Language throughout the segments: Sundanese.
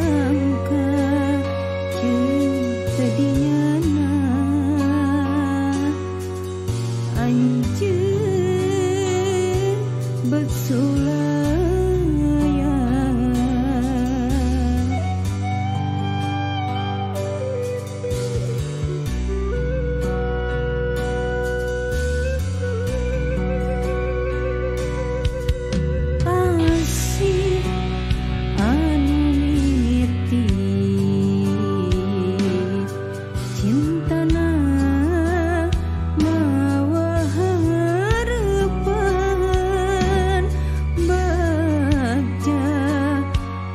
sangka jadinya anjeun bersulaya asih anu mimiti cintana mawa harapan baca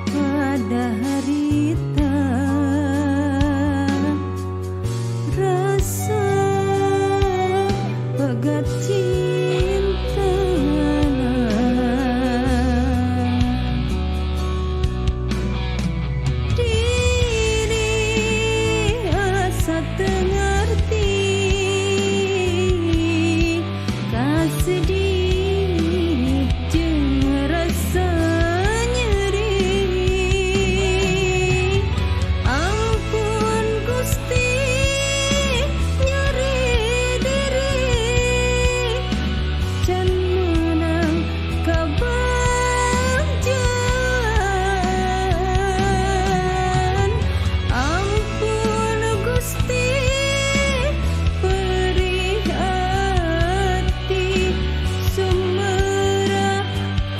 pada harita rasa pegat cinta diri asa tengerti kasedih jeung rasa nyeri ampun Gusti nyeri diri can menang kabagjan ampun Gusti perih hati sumerah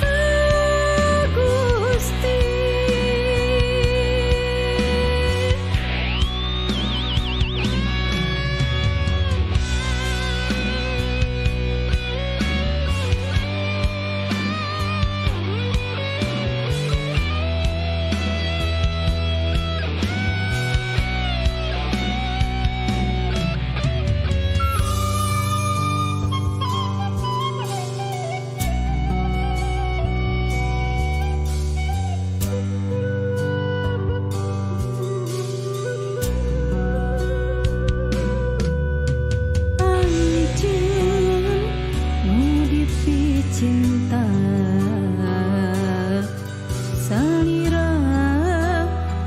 ka Gusti. Anjeun nu dipi cinta salira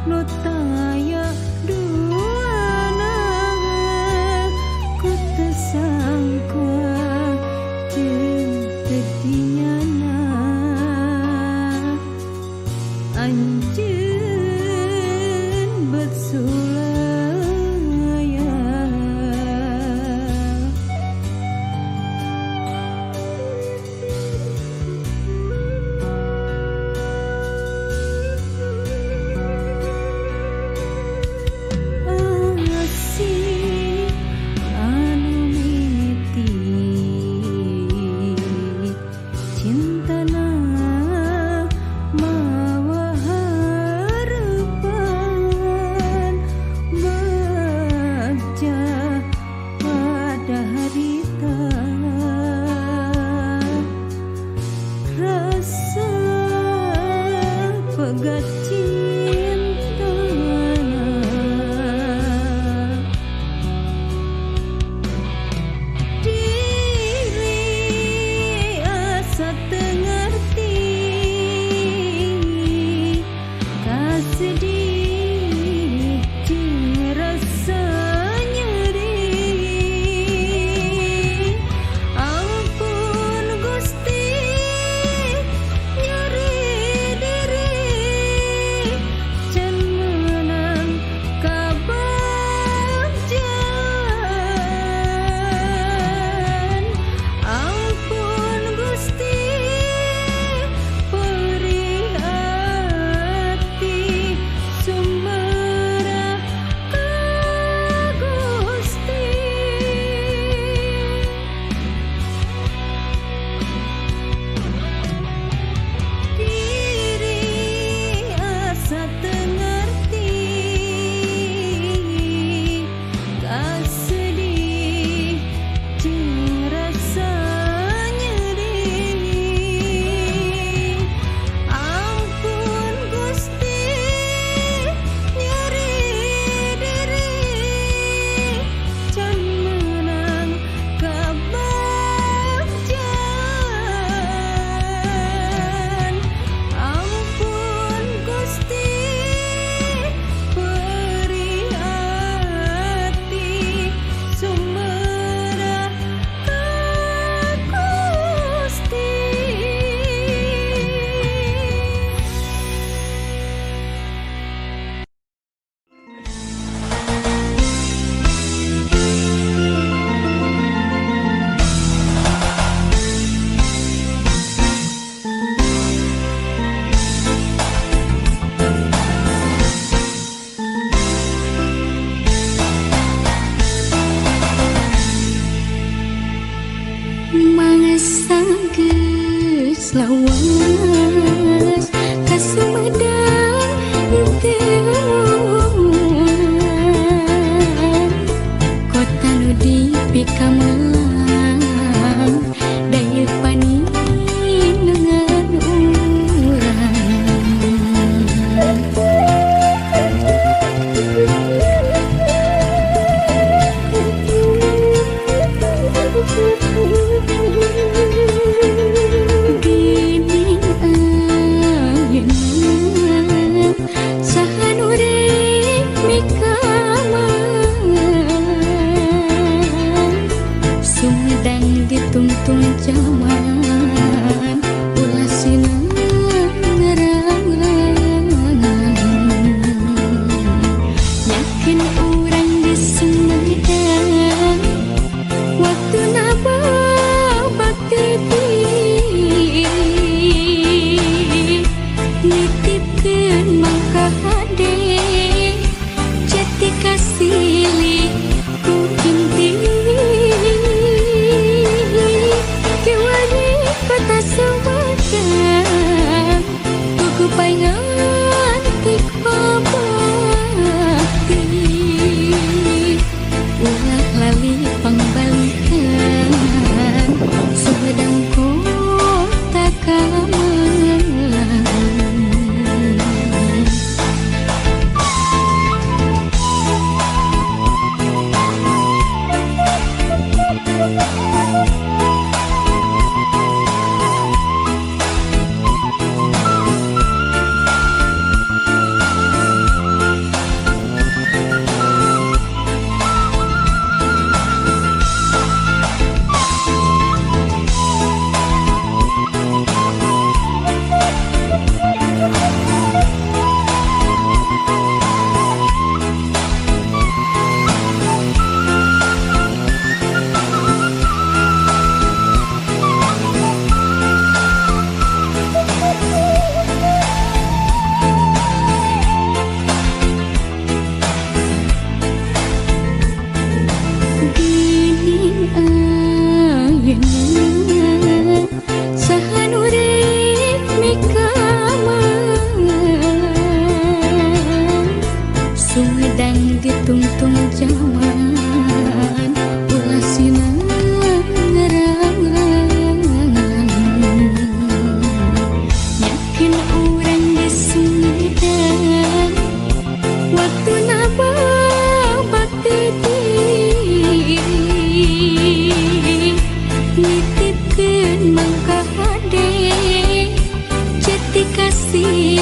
nu taya duana ku teu sangka jeung tadinya anjeun bersulaya asih anu mimiti cintana mawa harapan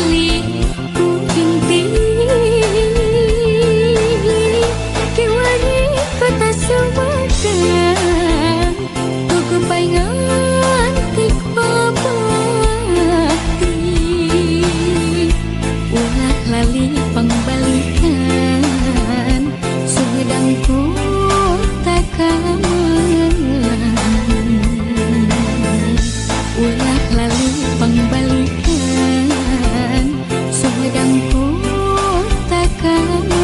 sekali ku binti kiwani kota Sumatera tuku paingan tik babati ulah lali pangbalikan sugedangku tak kamelan ulah lali pangbalikan sugedangku tak kamelan.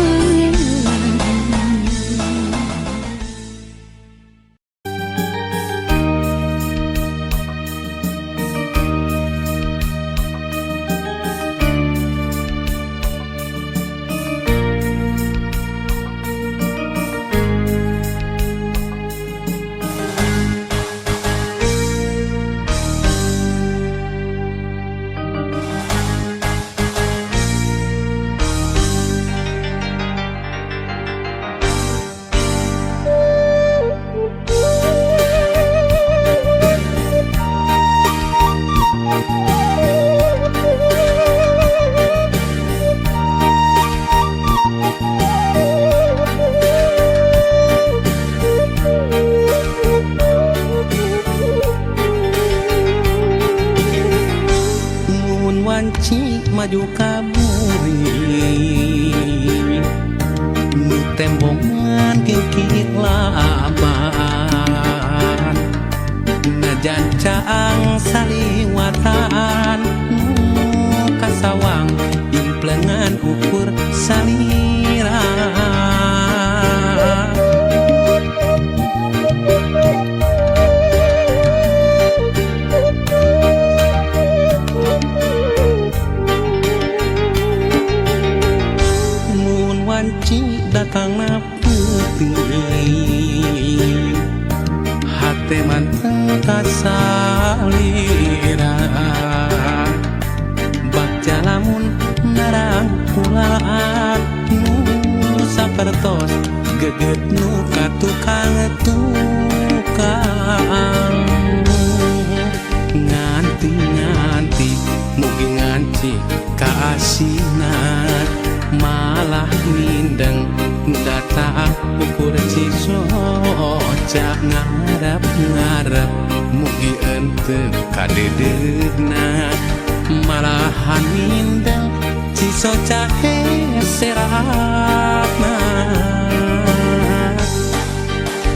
Maju kaburi nu tembongan kikit laban najan caang saliwatan kasawang implengan ukur salira datang na putih hati manteng kasalira bakja lamun narang kulaan nu sapertos geget nu katukang tukang nganti mugi nganci kaasinan malah mindeng datang ukur cisoca ngarep mugi ente kadedegna malahan mindeng cisoca seratna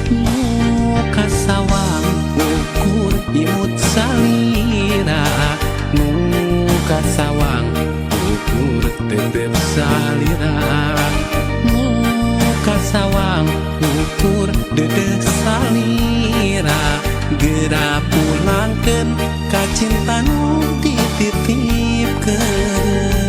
muka sawang ukur imut salira muka sawang ukur tetep salira muka sawang ukur dedek salira gera pulangkeun ka cinta nu dititipkeun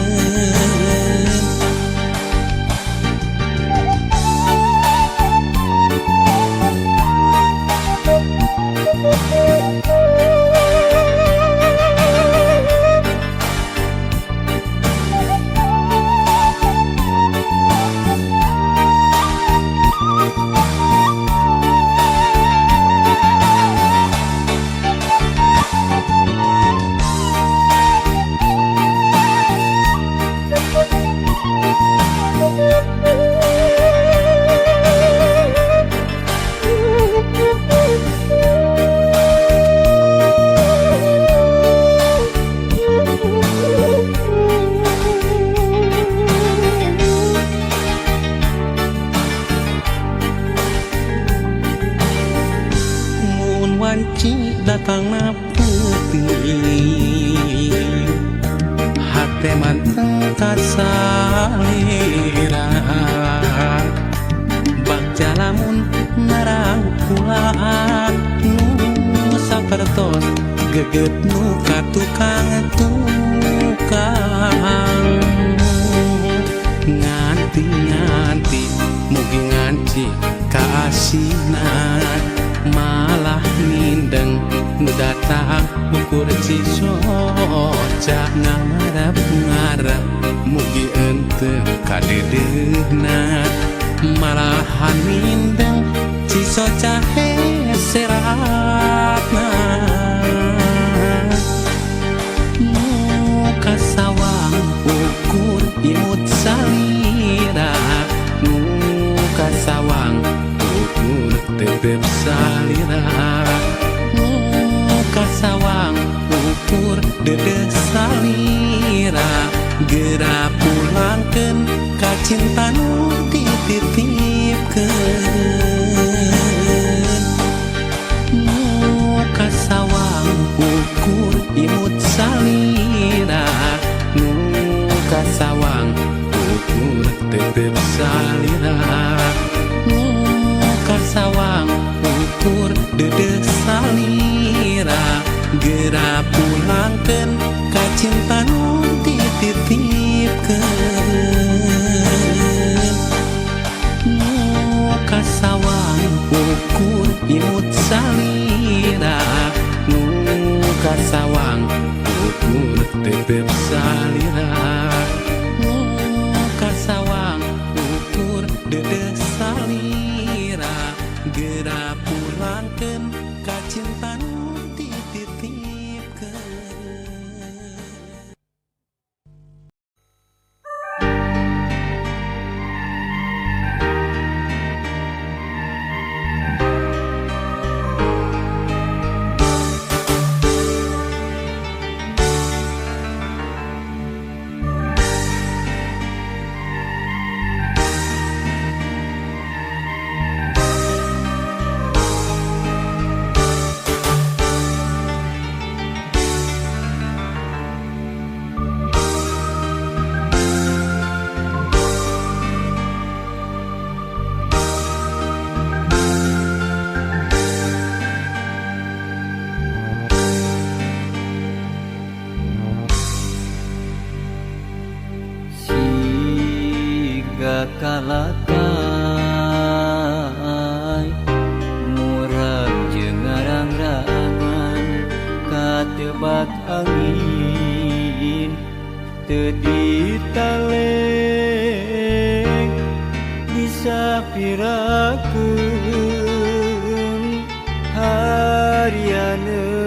wanci datang na putih hati manteng kasalira bakja lamun narang kulaan nu sapertos geget nu katukang nganti mugi nganci kaasinan malah mindeng nu datang ukur cisoca ngarep mugi ente kadedegna malahan mindeng cisoca seratna muka sawang tetep salira kasawang ukur dede salira gera pulangkeun ka cinta nu dititipkeun kasawang ukur imut salira nu kasawang ukur tetep salira kasawang ukur dede salira gera pulangkeun ka cinta nu dititipkeun kasawang ukur imut salira nu kasawang ukur tetep salira kasawang ukur dede salira gera pulangkeun ka cinta nu dititipkeun. Kalakai murag jeung ngarang-rangan katebak angin teu ditaleng disapirakeun harianeun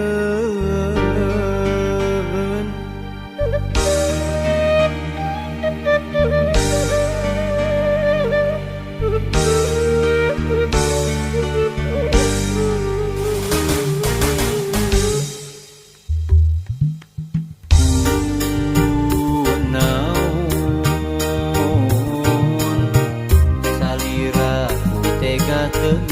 salira ku tega teu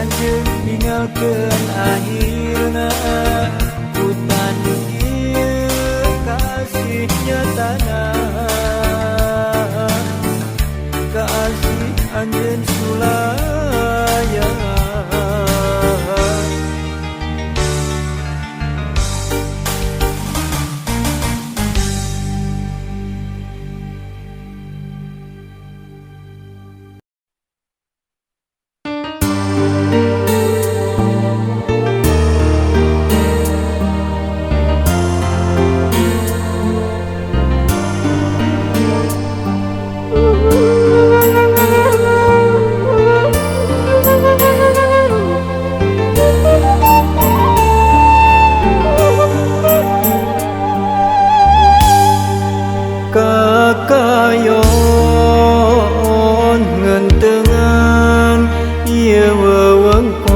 anjeun ninggalkeun akhirna hutan ieu kasih nyatana kasih anjeun sulaya. Kakayon ngentengan ieu wewengkon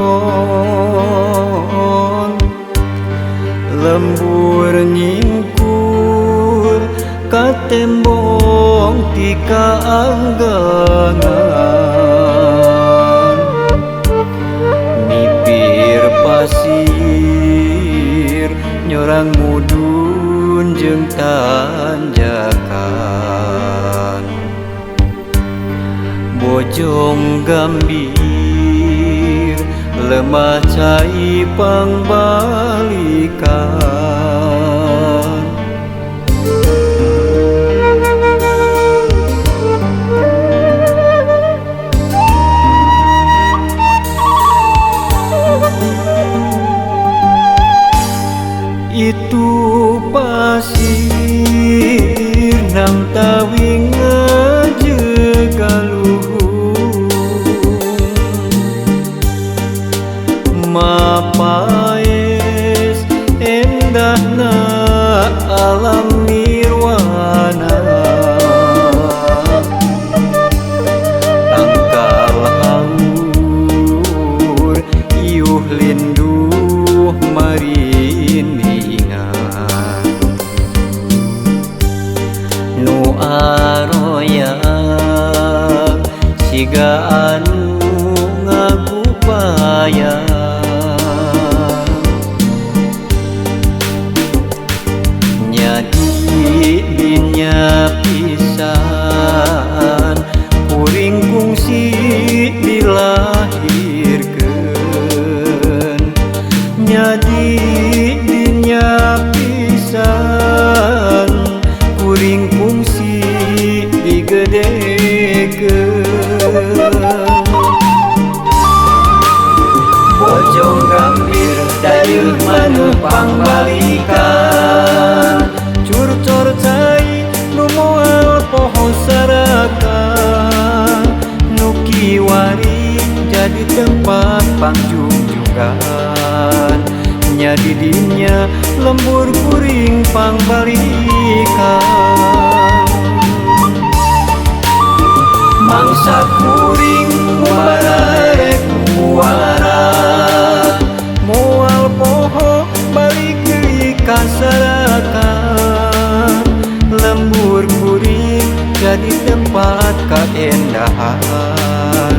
lembur nyingkur ka tembong ti kaanggangan nipir pasir nyorang mudun jeung tanjakan bojong gambir lemah cai pangbalikan itu pasir nang tawing ngajeugaluhung mapaes endahna alam nirwana tangkal haur iuh linduh marindingan nu aroya siga anu ngagupaya nyadi dinya pisan kuring kungsi dilahirkeun nyadi dinya pisan kuring kungsi digedekeun bojong gambir dayeuh maneuh pangbalikan curcor cai nu moal poho saraka nu kiwari jadi tempat pangjungjungan nyadi dinya lembur kuring pangbalikan mangsa kuring mubarek muara moal poho balik deui ka saraka lembur kuring jadi tempat kaendahan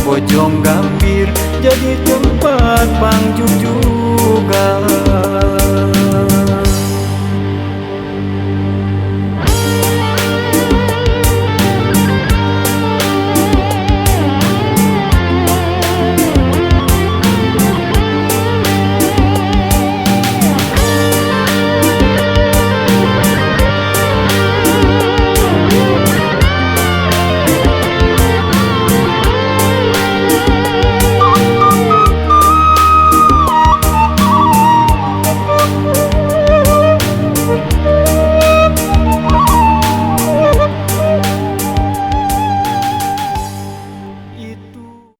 bojong gambir jadi tempat pangjungjugan